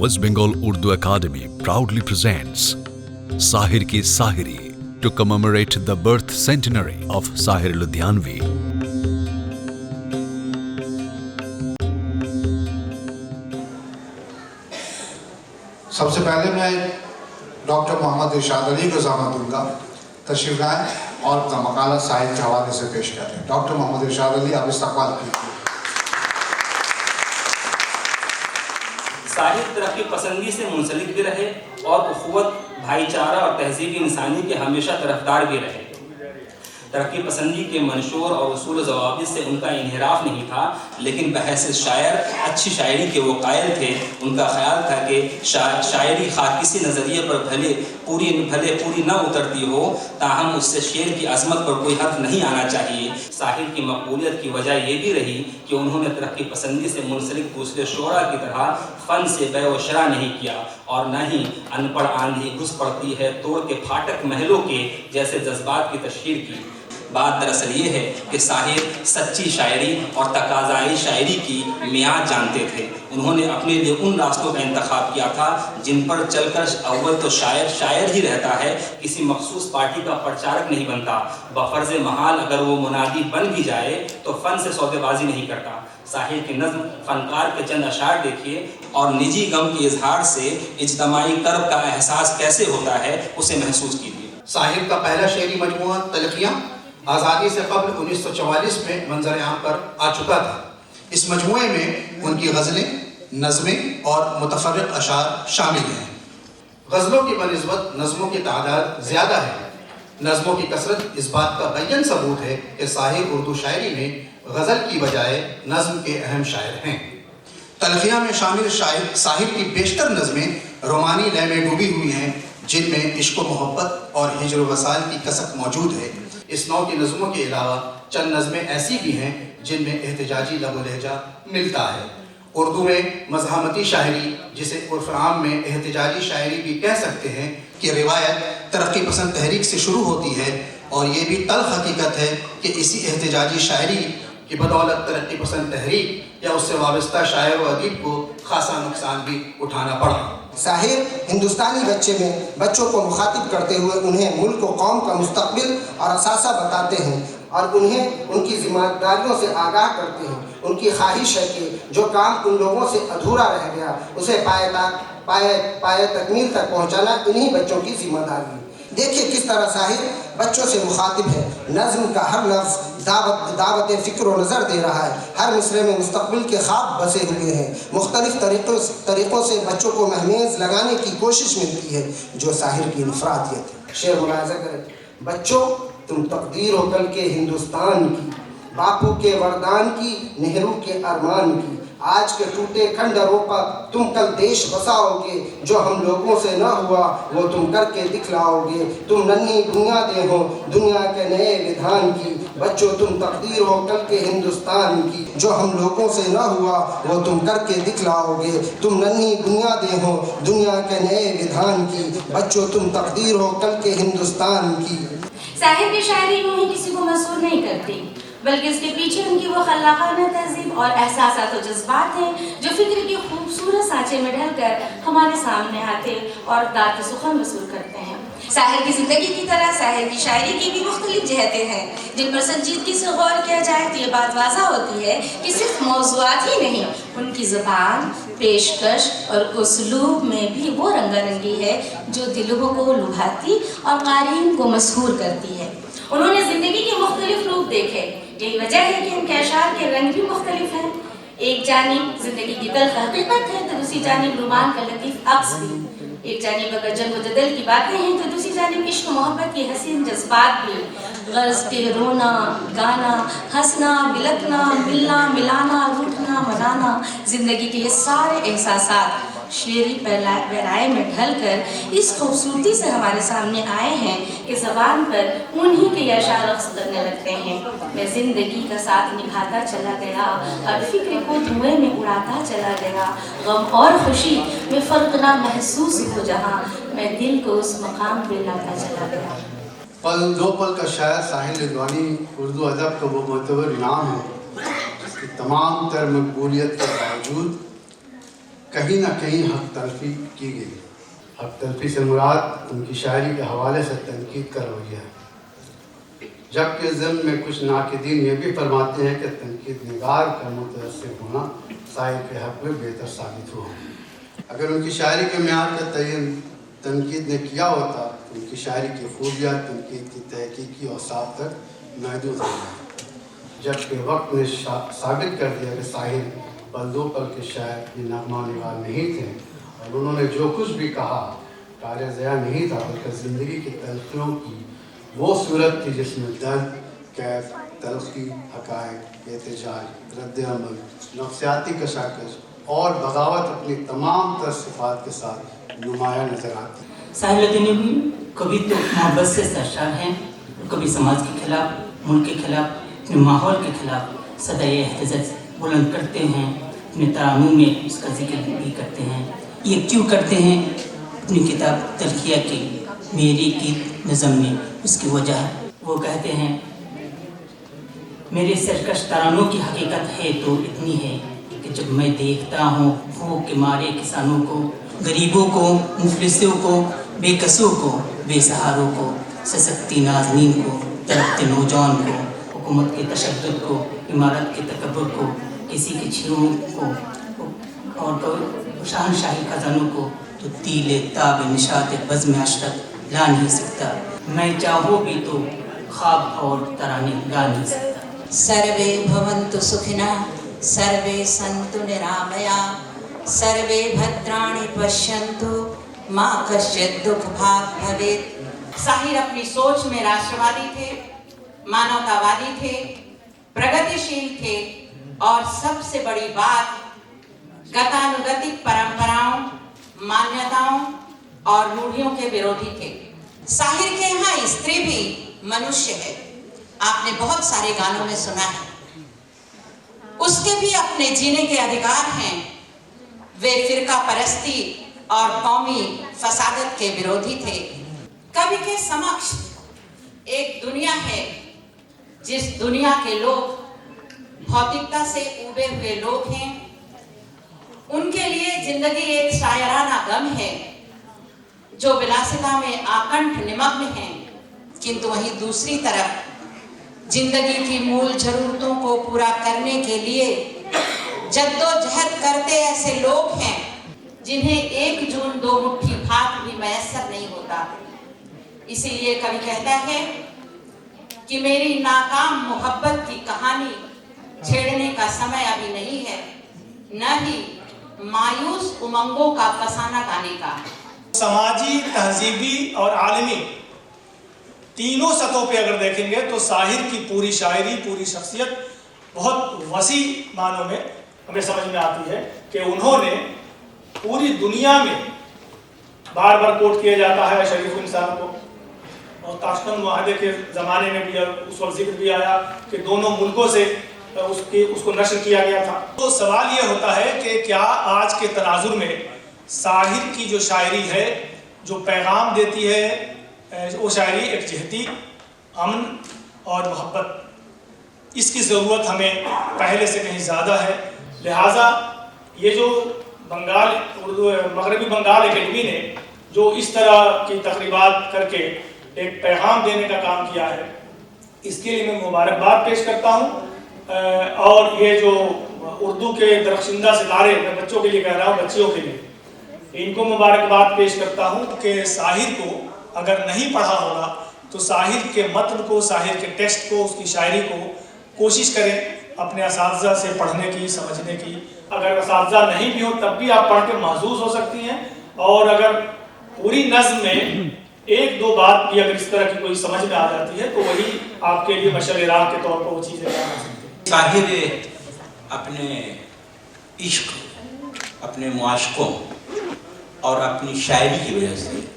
West Bengal Urdu Academy proudly presents Sahir Ki Sahiri to commemorate the birth centenary of Sahir Ludhianvi. सबसे पहले मैं doctor Mohammad इरशाद अली को ज़ामत दूंगा, तशरीफ लाएं और अपना मकाला साहिर के हवाले से पेश करें। डॉक्टर मोहम्मद इरशाद अली, आप इस्तकबाल कीजिए। साहिर तरक्की पसंदी से मुंसलिक भी रहे और उखुवत, भाईचारा और तहजीब इंसानी के हमेशा तरफदार भी रहे। तरक्की पसंदी के मंशूर और उसूल ज़वाबित से उनका इन्हिराफ नहीं था, लेकिन बहैसियत शायर अच्छी शायरी के वो कायल थे। उनका ख्याल था कि शायरी खा किसी नज़रिए पर भले पूरी न उतरती हो, ताहम उससे शेर की अज़मत पर कोई हर्फ नहीं आना चाहिए। साहिर की मकबूलियत की वजह ये भी रही कि उन्होंने तरक्की पसंदी से मुंसलिक दूसरे शोरा की तरह फ़न से बै व शरा नहीं किया और न ही अनपढ़ आंधी घुस पड़ती है तोड़ के फाटक महलों के जैसे जज्बात की तशहीर की। बात दरअसल ये है कि साहिर सच्ची शायरी और तकाज़ाई शायरी की मियाद जानते थे। उन्होंने अपने लिए उन रास्तों का इंतखाब किया था जिन पर चलकर अव्वल तो शायर ही रहता है, किसी मखसूस पार्टी का प्रचारक नहीं बनता। बफर्ज़ महाल अगर वो मुनादी बन भी जाए तो फ़न से सौदेबाजी नहीं करता। साहिर की नज़्म फ़नकार के चंद अशार देखिए और निजी गम के इजहार से इज्तमाई कर्ब का एहसास कैसे होता है उसे महसूस कीजिए। साहिर का पहला शेरी मजमूआ तलखियाँ आज़ादी से कबल 1944 में मंजर आम पर आ चुका था। इस मजमूए में उनकी गज़लें, नज़में और मुतफ़र्रिक़ अशार शामिल हैं। गज़लों की बनिस्बत नज़मों की तादाद ज़्यादा है। नज़मों की कसरत इस बात का बैन सबूत है कि साहिर उर्दू शायरी में गज़ल की बजाय नज़म के अहम शायर हैं। तलखियाँ में शामिल साहिर की बेशतर नज़में रोमानी लय में डूबी हुई हैं, जिनमें इश्क़ मोहब्बत और हिज्र वसाल की कसक मौजूद है। इस नौ की नज़मों के अलावा चंद नज़में ऐसी भी हैं जिनमें एहतजाजी लहज़ लहजा मिलता है। उर्दू में मज़हामती शायरी, जिसे उर्फ़ आम में एहतजाजी शायरी भी कह सकते हैं, कि रिवायत तरक्की पसंद तहरीक से शुरू होती है और ये भी तल्ख़ हकीकत है कि इसी एहतजाजी शायरी की बदौलत तरक्की पसंद तहरीक या उससे वाबस्ता शायर व अदीब को खासा नुकसान भी उठाना पड़ा। साहिर हिंदुस्तानी बच्चों को मुखातिब करते हुए उन्हें मुल्क व कौम का मुस्तक़बिल और असासा बताते हैं और उन्हें उनकी ज़िम्मेदारियों से आगाह करते हैं। उनकी ख्वाहिश है कि जो काम उन लोगों से अधूरा रह गया उसे पाए तकमील तक पहुँचाना इन्हीं बच्चों की जिम्मेदारी है। देखिए किस तरह साहिर बच्चों से मुखातिब है। नज़्म का हर लफ्ज़ दावत फ़िक्र व नज़र दे रहा है। हर मिसरे में मुस्तक़बिल के ख्वाब बसे हुए हैं। मुख्तलिफ़ तरीक़ों से बच्चों को महमेज़ लगाने की कोशिश मिलती है, जो साहिर की इनफ़रादियत है। शेर मुलाहिज़ा करें। बच्चों, तुम तकदीर हो कल के हिंदुस्तान की, बापू के वरदान की, नेहरू के अरमान की। आज के टूटे खंडरों पर तुम कल देश बसाओगे, जो हम लोगों से न हुआ वो तुम करके दिखलाओगे। तुम नन्ही बुनियादें हो दुनिया के नए विधान की। बच्चों, तुम तकदीर हो कल के हिंदुस्तान की, जो हम लोगों से न हुआ वो तुम करके दिखलाओगे। तुम नन्ही बुनियादें हो दुनिया के नए विधान की। बच्चों, तुम तकदीर हो कल के हिंदुस्तान की। साहिर की शायरी यूं ही किसी को मसूर नहीं करती, बल्कि इसके पीछे उनकी वो खल्लाकाना तहज़ीब और एहसासात और जज्बात हैं जो फ़िक्र के खूबसूरत सांचे में ढलकर हमारे सामने आते और दात सुखन वसूल करते हैं। साहिर की ज़िंदगी की तरह साहिर की शायरी की भी मुख्तलिफ जहतें हैं, जिन पर संजीदगी से गौर किया जाए तो ये बात वाज़ा होती है कि सिर्फ मौज़ूआत ही नहीं, उनकी ज़बान, पेशकश और उसलूब में भी वो रंगारंगी है जो दिलों को लुभाती और क़ारीन को मसहूर करती है। उन्होंने ज़िंदगी के मुख्तलिफ रूप देखे। यही वजह है कि उनके अशार के रंग भी मुख्तलिफ हैं। एक जानिब ज़िंदगी की तल्ख़ हकीकत है तो दूसरी जानिब रुमान का लतीफ़ अक्स भी। एक जानिब अगर जंग व जदल की बातें हैं तो दूसरी जानिब इश्क मोहब्बत की हसीन जज्बात भी। गर्ज़ के रोना, गाना, हंसना, बिलकना, मिलना, मिलाना, रूठना, मनाना, ज़िंदगी के ये सारे एहसासात शेरी पैराए में ढलकर इस खूबसूरती से हमारे सामने आए हैं कि ज़बान पर उन्हीं के अशार रक़्स करने लगते हैं। मैं ज़िंदगी का साथ निभाता चला गया और फ़िक्र को धुएं में उड़ाता चला गया। गम और खुशी में फ़र्क ना महसूस हो जहाँ मैं दिल को उस मकाम पे लाता चला गया। पल दो पल का शायर साहिर लुधियानवी उर्दू अदब का वो मोतबर इनाम है कि तमाम तर मकबूलियत के बावजूद کہیں نہ کہیں حق تلفی کی گئی. حق تلفی سے مراد ان کی شاعری کے حوالے سے تنقید کا رویہ ہے، جبکہ ضمن میں کچھ ناقدین یہ بھی فرماتے ہیں کہ تنقید نگار کا متاثر ہونا شاعر کے حق میں بہتر ثابت ہوا. اگر ان کی شاعری کے معیار کا تعین تنقید نے کیا ہوتا تو ان کی شاعری کی خوبیاں تنقید کی تحقیقی اوصاف تک محدود ہو گئی، جبکہ وقت نے ثابت کر دیا کہ شاعر بلدوپل کے شاعر یہ نغمہ نگار نہیں تھے، اور انہوں نے جو کچھ بھی کہا کار ضیاء نہیں تھا، بلکہ زندگی کی تلخیوں کی وہ صورت تھی جس میں درد، کیف، تلخی، حقائق، احتجاج، رد عمل، نفسیاتی کشاکش اور بغاوت اپنی تمام تر صفات کے ساتھ نمایاں نظر آتی. ساحر لدھیانوی کبھی تو محبت سے سرشار ہیں، کبھی سماج کے خلاف، ملک کے خلاف، اپنے ماحول کے خلاف صدائے احتجاج بلند کرتے ہیں. اپنے ترانوں میں اس کا ذکر بھی کرتے ہیں. یہ کیوں کرتے ہیں؟ اپنی کتاب تلخیہ کے میری کی نظم میں اس کی وجہ ہے. وہ کہتے ہیں میرے سرکش ترانوں کی حقیقت ہے تو اتنی ہے کہ جب میں دیکھتا ہوں بھوک کے مارے کسانوں کو، غریبوں کو، مفلسوں کو، بے کسوں کو، بے سہاروں کو، سسکتی نازنین کو، تڑپتے نوجوان کو، حکومت کے تشدد کو، عمارت کے تکبر کو، کسی کے چھیروں کو اور شہنشاہی خزانوں کو، تو تیل تاب نشاط بزم اشرت لا نہیں سکتا. میں چاہوں بھی تو خواب اور ترانے گا نہیں سکتا. सर्वे भवन्तु सुखिनः सर्वे सन्तु निरामया सर्वे भद्राणि पश्यन्तु मा कश्चित् दुःखभाग् भवेत्. साहिर अपनी सोच में राष्ट्रवादी थे, मानवतावादी थे, प्रगतिशील थे और सबसे बड़ी बात गतानुगतिक परंपराओं, मान्यताओं और रूढ़ियों के विरोधी थे. साहिर के यहाँ स्त्री भी मनुष्य है, आपने बहुत सारे गानों में सुना है. उसके भी अपने जीने के अधिकार हैं. वे फिरका परस्ती और कौमी फसादत के विरोधी थे. कवि के समक्ष एक दुनिया है जिस दुनिया के लोग भौतिकता से उबे हुए लोग हैं. उनके लिए जिंदगी एक शायराना गम है जो विलासिता में आकंठ निमग्न हैं. किंतु वहीं दूसरी तरफ जिंदगी की मूल जरूरतों को पूरा करने के लिए जद्दोजहद करते ऐसे लोग हैं जिन्हें 1 जून 2 मुट्ठी भात भी मैसर नहीं होता. इसीलिए कवि कहता है कि मेरी नाकाम मोहब्बत की कहानी छेड़ने का समय अभी नहीं है, न ही मायूस उमंगों का फसाना गाने का. समाजी, तहजीबी और आलमी तीनों सतहों पे अगर देखेंगे तो साहिर की पूरी शायरी, पूरी शख्सियत बहुत वसी मानों में हमें समझ में आती है कि उन्होंने पूरी दुनिया में बार बार कोट किया जाता है शरीफ इंसान को, और ताशकंद मुआहदे के ज़माने में भी उस वक्त जिक्र भी आया कि दोनों मुल्कों से उसको नशर किया गया था. तो सवाल ये होता है कि क्या आज के तनाजुर में साहिर की जो शायरी है, जो पैगाम देती है, वो शायरी एक जहती, अमन और मोहब्बत, इसकी ज़रूरत हमें पहले से कहीं ज़्यादा है. लिहाजा ये जो बंगाल उर्दू मगरबी बंगाल एकेडमी ने जो इस तरह की तकरीबात करके एक पैगाम देने का काम किया है, इसके लिए मैं मुबारकबाद पेश करता हूँ. और ये जो उर्दू के दरख्शिंदा सितारे, मैं बच्चों के लिए कह रहा हूँ, बच्चियों के लिए, इनको मुबारकबाद पेश करता हूँ कि साहिर को अगर नहीं पढ़ा होगा तो साहिर के मतन को, साहिर के टेक्स्ट को, उसकी शायरी को कोशिश करें अपने असातिज़ा से पढ़ने की, समझने की. अगर असातिज़ा नहीं भी हो तब भी आप पढ़ के महसूस हो सकती हैं, और अगर पूरी नज़्म में 1-2 बात भी अगर इस तरह की कोई समझ में आ जाती है तो वही आपके लिए मशअल राह के तौर पर वो चीज़ें बयान हो सकती हैं. साहिर अपने इश्क, अपने मुआशकों और अपनी शायरी की वजह से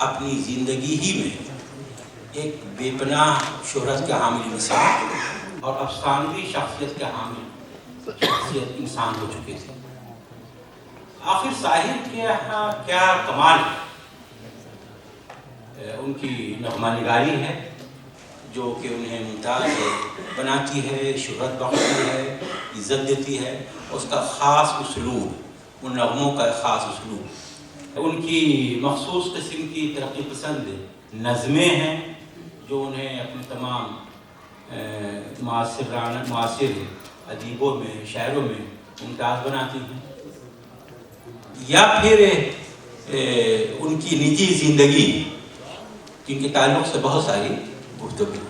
अपनी ज़िंदगी ही में एक बेपनाह शोहरत के हामिल इंसान और अफसानवी शख्सियत के हामिल शख्सियत इंसान हो चुके थे. आखिर साहिर के यहाँ क्या कमाल उनकी नग़मानिगारी है जो कि उन्हें मुमताज़ बनाती है, शोहरत बख्शती है, इज़्ज़त देती है. उसका ख़ास उसलूब उन नगमों का ख़ास उसलूब। उनकी मखसूस किस्म की तरक्की पसंद नज़में हैं जो उन्हें अपने तमाम मासिर अदीबों में, शायरों में मुमताज़ बनाती हैं, या फिर उनकी निजी ज़िंदगी जिनके ताल्लुक़ से बहुत सारी गुफ्तगू